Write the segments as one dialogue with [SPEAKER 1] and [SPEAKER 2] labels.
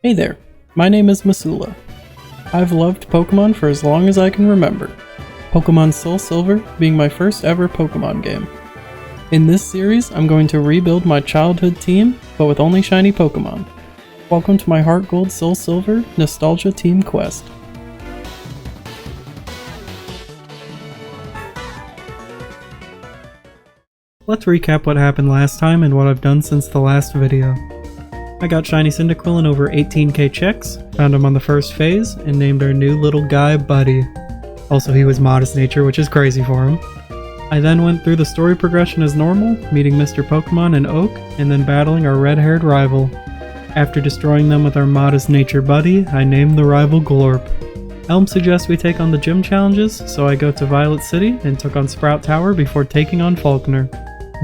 [SPEAKER 1] Hey there, my name is Masula. I've loved Pokemon for as long as I can remember, Pokemon SoulSilver being my first ever Pokemon game. In this series, I'm going to rebuild my childhood team, but with only shiny Pokemon. Welcome to my HeartGold SoulSilver Nostalgia Team Quest. Let's recap what happened last time and what I've done since the last video. I got shiny Cyndaquil in over 18k checks, found him on the first phase, and named our new little guy Buddy. Also, he was modest nature, which is crazy for him. I then went through the story progression as normal, meeting Mr. Pokemon and Oak, and then battling our red-haired rival. After destroying them with our modest nature Buddy, I named the rival Glorp. Elm suggests we take on the gym challenges, so I go to Violet City and took on Sprout Tower before taking on Falkner.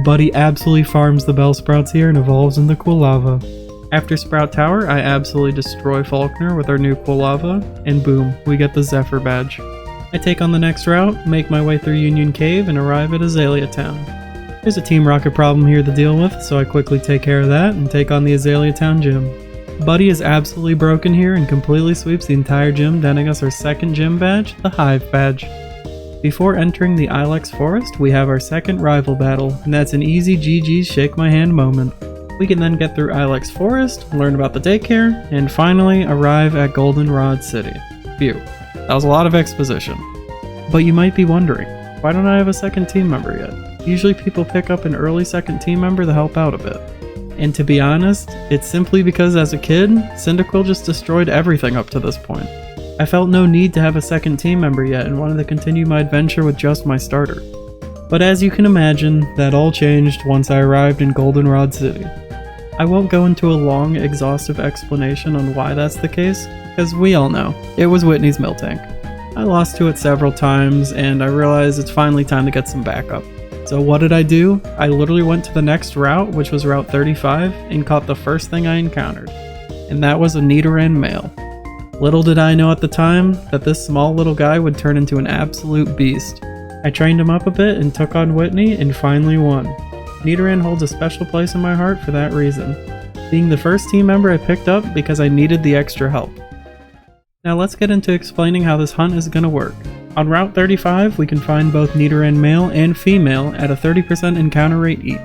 [SPEAKER 1] Buddy absolutely farms the Bellsprouts here and evolves into Quilava. After Sprout Tower, I absolutely destroy Falkner with our new Quilava, and boom, we get the Zephyr badge. I take on the next route, make my way through Union Cave, and arrive at Azalea Town. There's a Team Rocket problem here to deal with, so I quickly take care of that and take on the Azalea Town gym. Buddy is absolutely broken here and completely sweeps the entire gym, netting us our second gym badge, the Hive badge. Before entering the Ilex Forest, we have our second rival battle, and that's an easy GG's shake my hand moment. We can then get through Ilex Forest, learn about the daycare, and finally arrive at Goldenrod City. Phew, that was a lot of exposition. But you might be wondering, why don't I have a second team member yet? Usually people pick up an early second team member to help out a bit. And to be honest, it's simply because as a kid, Cyndaquil just destroyed everything up to this point. I felt no need to have a second team member yet and wanted to continue my adventure with just my starter. But as you can imagine, that all changed once I arrived in Goldenrod City. I won't go into a long, exhaustive explanation on why that's the case, because we all know, it was Whitney's Miltank. I lost to it several times, and I realized it's finally time to get some backup. So what did I do? I literally went to the next route, which was Route 35, and caught the first thing I encountered. And that was a Nidoran male. Little did I know at the time that this small little guy would turn into an absolute beast. I trained him up a bit and took on Whitney and finally won. Nidoran holds a special place in my heart for that reason, being the first team member I picked up because I needed the extra help. Now let's get into explaining how this hunt is going to work. On Route 35, we can find both Nidoran male and female at a 30% encounter rate each.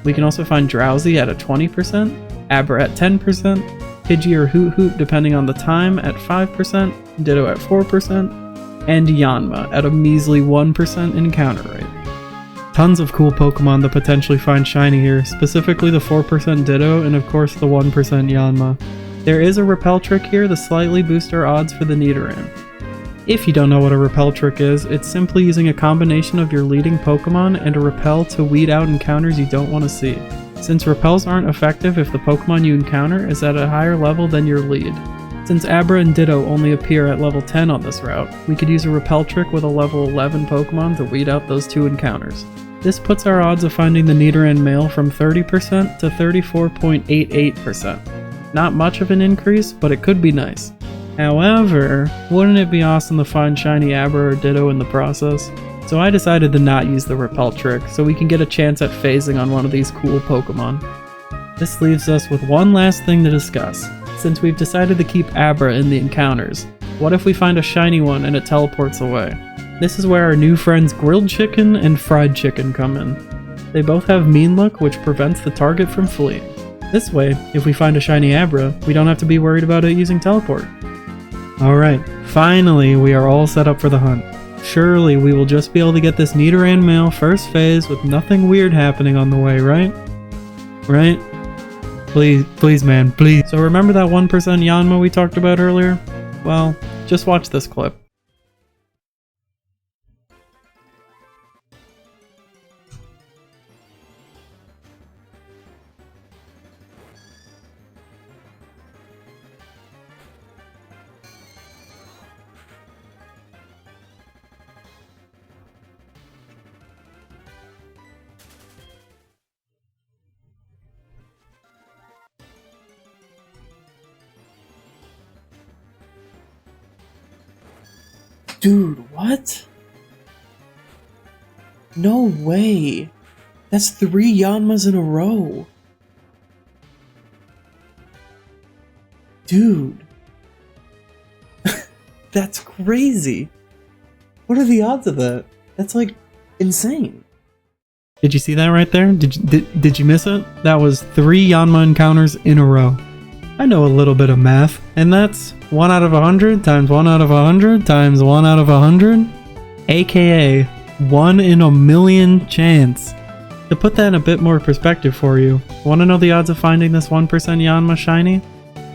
[SPEAKER 1] We can also find Drowsy at a 20%, Abra at 10%, Pidgey or Hoot Hoot depending on the time at 5%, Ditto at 4%, and Yanma at a measly 1% encounter rate. Tons of cool Pokemon to potentially find shiny here, specifically the 4% Ditto and of course the 1% Yanma. There is a repel trick here to slightly boost our odds for the Nidoran. If you don't know what a repel trick is, it's simply using a combination of your leading Pokemon and a repel to weed out encounters you don't want to see. Since repels aren't effective if the Pokemon you encounter is at a higher level than your lead. Since Abra and Ditto only appear at level 10 on this route, we could use a repel trick with a level 11 Pokemon to weed out those two encounters. This puts our odds of finding the Nidoran male from 30% to 34.88%. Not much of an increase, but it could be nice. However, wouldn't it be awesome to find shiny Abra or Ditto in the process? So I decided to not use the repel trick, so we can get a chance at phasing on one of these cool Pokemon. This leaves us with one last thing to discuss. Since we've decided to keep Abra in the encounters, what if we find a shiny one and it teleports away? This is where our new friends Grilled Chicken and Fried Chicken come in. They both have Mean Look, which prevents the target from fleeing. This way, if we find a shiny Abra, we don't have to be worried about it using teleport. Alright, finally we are all set up for the hunt. Surely we will just be able to get this Nidoran male first phase with nothing weird happening on the way, right? Right? Please man, please. So remember that 1% Yanma we talked about earlier? Well, just watch this clip. Dude, what? No way. That's 3 Yanmas in a row. Dude. That's crazy. What are the odds of that? That's like insane. Did you see that right there? Did you miss it? That was 3 Yanma encounters in a row. I know a little bit of math, and that's 1 out of 100 times 1 out of 100 times 1 out of 100, aka 1 in a million chance. To put that in a bit more perspective for you, want to know the odds of finding this 1% Yanma shiny?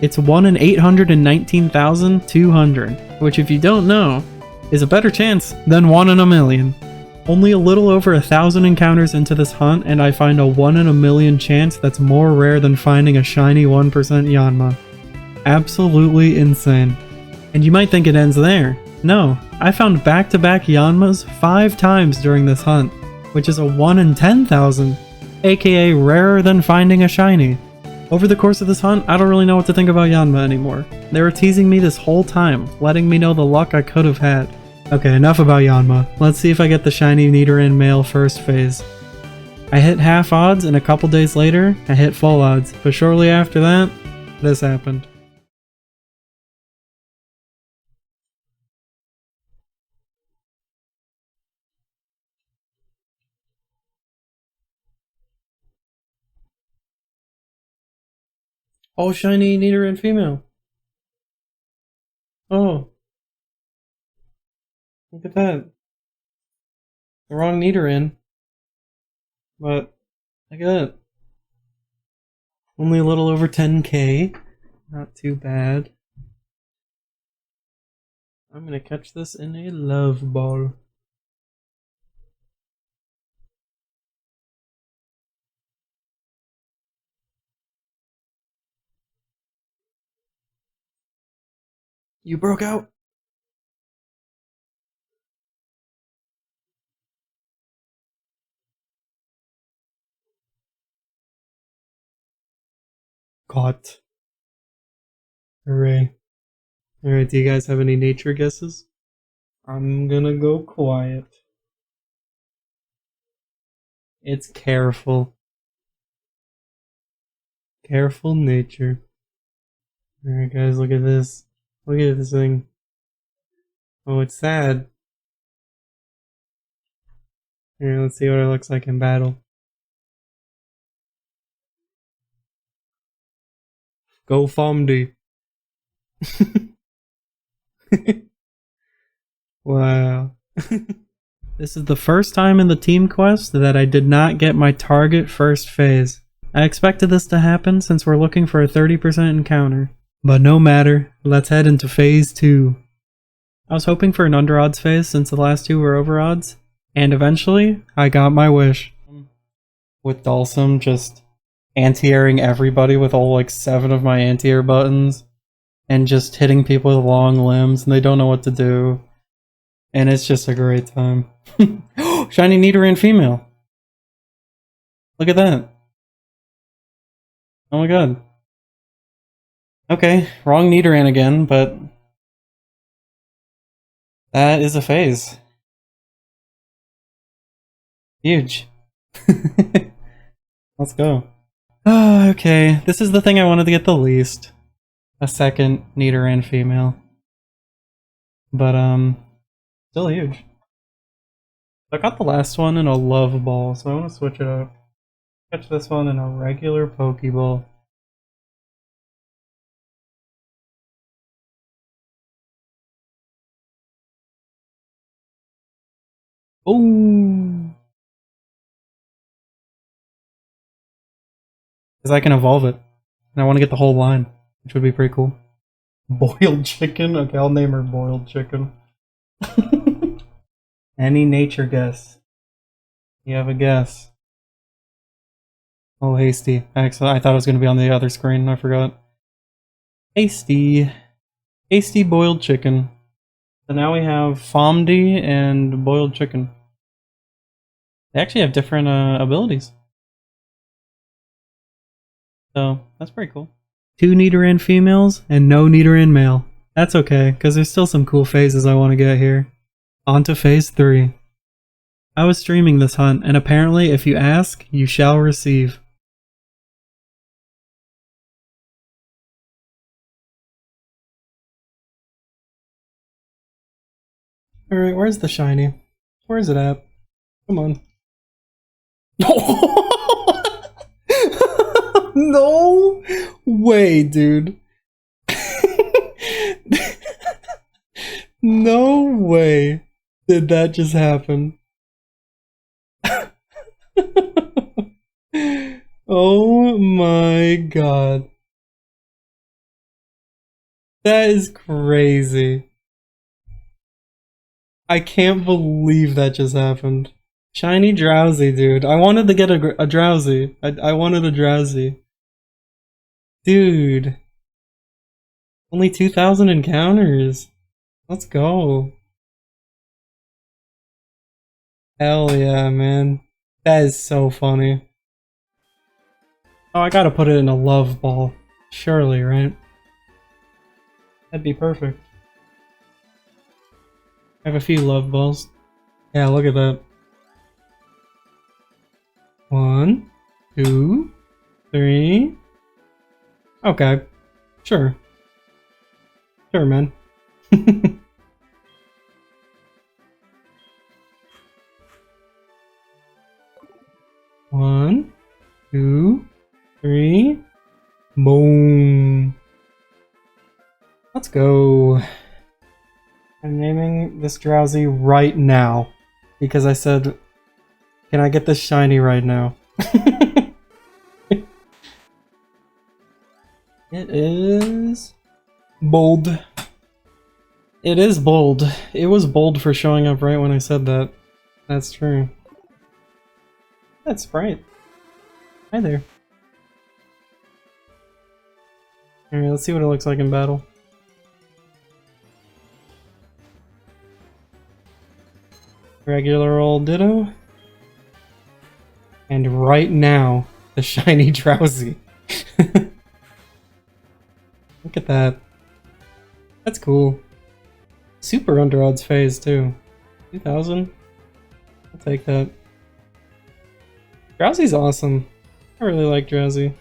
[SPEAKER 1] It's 1 in 819,200, which if you don't know, is a better chance than 1 in a million. Only a little over 1,000 encounters into this hunt, and I find a 1 in a million chance that's more rare than finding a shiny 1% Yanma. Absolutely insane. And you might think it ends there. No, I found back-to-back Yanmas 5 times during this hunt, which is a 1 in 10,000, aka rarer than finding a shiny. Over the course of this hunt, I don't really know what to think about Yanma anymore. They were teasing me this whole time, letting me know the luck I could have had. Okay, enough about Yanma. Let's see if I get the shiny Nidoran male first phase. I hit half odds, and a couple days later, I hit full odds, but shortly after that, this happened. Oh, shiny Nidoran female. Oh. Look at that. The wrong Nidoran. But, look at that. Only a little over 10k. Not too bad. I'm gonna catch this in a love ball. You broke out! Caught. Hooray. Alright, do you guys have any nature guesses? I'm gonna go quiet. It's careful. Careful nature. Alright guys, look at this. Look at this thing. Oh, it's sad. Here, let's see what it looks like in battle. Go Fomdy. Wow. This is the first time in the team quest that I did not get my target first phase. I expected this to happen since we're looking for a 30% encounter. But no matter, let's head into phase 2. I was hoping for an under odds phase since the last 2 were over odds, and eventually I got my wish. With Dulcim just anti-airing everybody with all like 7 of my anti-air buttons, and just hitting people with long limbs and they don't know what to do. And it's just a great time. Shiny Nidoran female. Look at that. Oh my god. Okay, wrong Nidoran again, but that is a phase. Huge. Let's go. Oh, okay, this is the thing I wanted to get the least. A second Nidoran female. But, still huge. I got the last one in a love ball, so I want to switch it up. Catch this one in a regular Pokeball. Ooh! Because I can evolve it. And I want to get the whole line, which would be pretty cool. Boiled chicken? Okay, I'll name her Boiled Chicken. Any nature guess? You have a guess? Oh, Hasty. Actually, I thought it was going to be on the other screen. I forgot. Hasty. Hasty Boiled Chicken. So now we have Fomdy and Boiled Chicken. They actually have different abilities. So, that's pretty cool. 2 Nidoran females and no Nidoran male. That's okay, because there's still some cool phases I want to get here. On to phase 3. I was streaming this hunt, and apparently if you ask, you shall receive. Alright, where's the shiny? Where's it at? Come on. No way, dude. No way did that just happen. Oh my god. That is crazy. I can't believe that just happened. Shiny Drowsy, dude. I wanted to get a Drowsy. I wanted a Drowsy. Dude. Only 2,000 encounters. Let's go. Hell yeah, man. That is so funny. Oh, I gotta put it in a love ball. Surely, right? That'd be perfect. I have a few love balls. Yeah, look at that. 1, 2, 3. Okay. Sure. Sure, man. One, 2, 3. Boom. Let's go. I'm naming this Drowsy right now. Because I said, can I get this shiny right now? It is bold. It is bold. It was bold for showing up right when I said that. That's true. That's right. Hi there. Alright, let's see what it looks like in battle. Regular old Ditto. And right now, the shiny Drowsy. Look at that. That's cool. Super under odds phase too. 2,000? I'll take that. Drowsy's awesome. I really like Drowsy.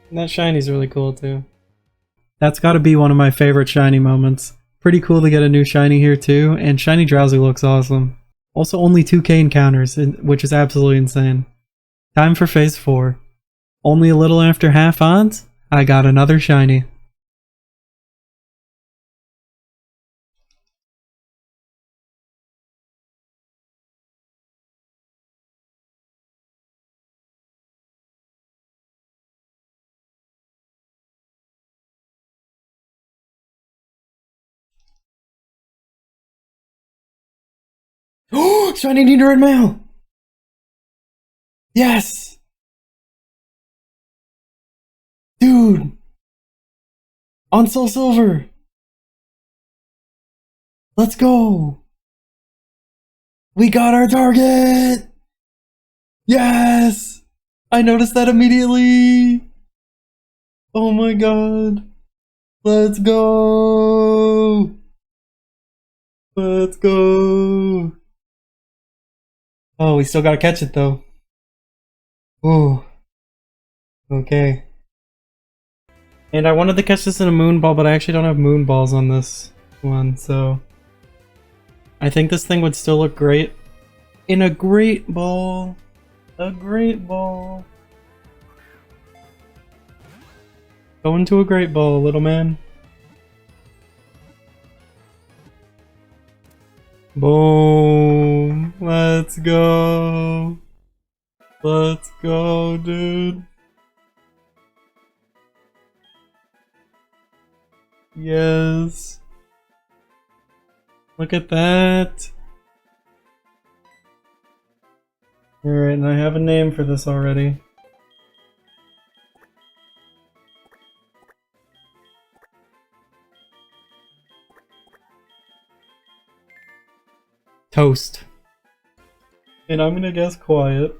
[SPEAKER 1] And that shiny's really cool too. That's gotta be one of my favorite shiny moments. Pretty cool to get a new shiny here too, and shiny Drowsy looks awesome. Also only 2k encounters, which is absolutely insane. Time for phase 4. Only a little after half odds, I got another shiny. Oh, shiny Nidoran male! Yes! Dude! On SoulSilver! Let's go! We got our target! Yes! I noticed that immediately! Oh my god! Let's go! Let's go! Oh, we still gotta catch it though. Ooh. Okay. And I wanted to catch this in a moon ball, but I actually don't have moon balls on this one, so I think this thing would still look great in a great ball. A great ball. Go into a great ball, little man. Boom. Let's go. Let's go, dude. Yes. Look at that. Alright, and I have a name for this already. Toast. And I'm gonna guess quiet.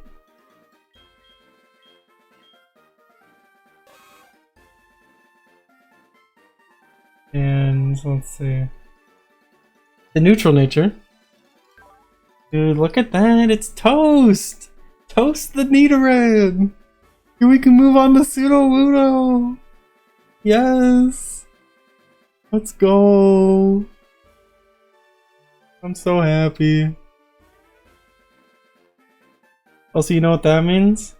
[SPEAKER 1] And let's see. The neutral nature. Dude, look at that! It's Toast! Toast the Nidoran! And we can move on to Sudowoodo! Yes! Let's go! I'm so happy. Also, you know what that means?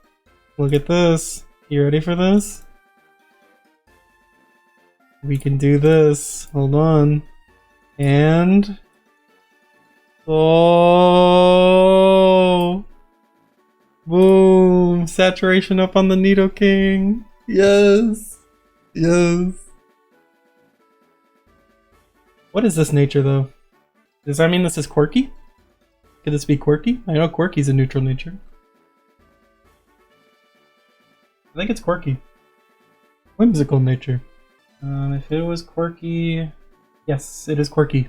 [SPEAKER 1] Look at this. You ready for this? We can do this. Hold on. And... oh! Boom! Saturation up on the Nidoking. Yes! Yes! What is this nature, though? Does that mean this is quirky? Could this be quirky? I know quirky's a neutral nature. I think it's quirky. Whimsical nature. If it was quirky... yes, it is quirky.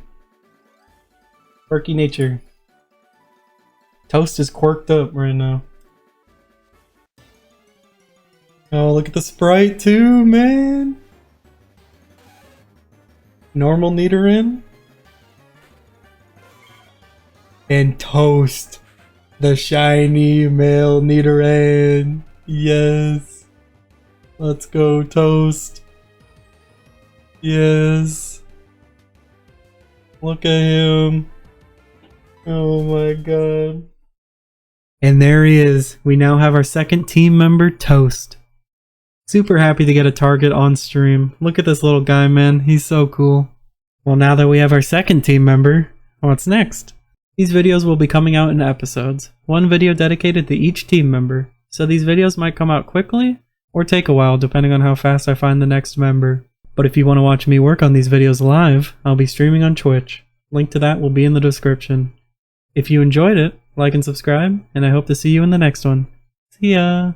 [SPEAKER 1] Quirky nature. Toast is quirked up right now. Oh, look at the sprite too, man! Normal Nidoran. And Toast. The shiny male Nidoran. Yes. Let's go, Toast. Yes. Look at him. Oh my god. And there he is. We now have our second team member, Toast. Super happy to get a target on stream. Look at this little guy, man. He's so cool. Well, now that we have our second team member, what's next? These videos will be coming out in episodes. One video dedicated to each team member. So these videos might come out quickly, or take a while depending on how fast I find the next member. But if you want to watch me work on these videos live, I'll be streaming on Twitch. Link to that will be in the description. If you enjoyed it, like and subscribe, and I hope to see you in the next one. See ya!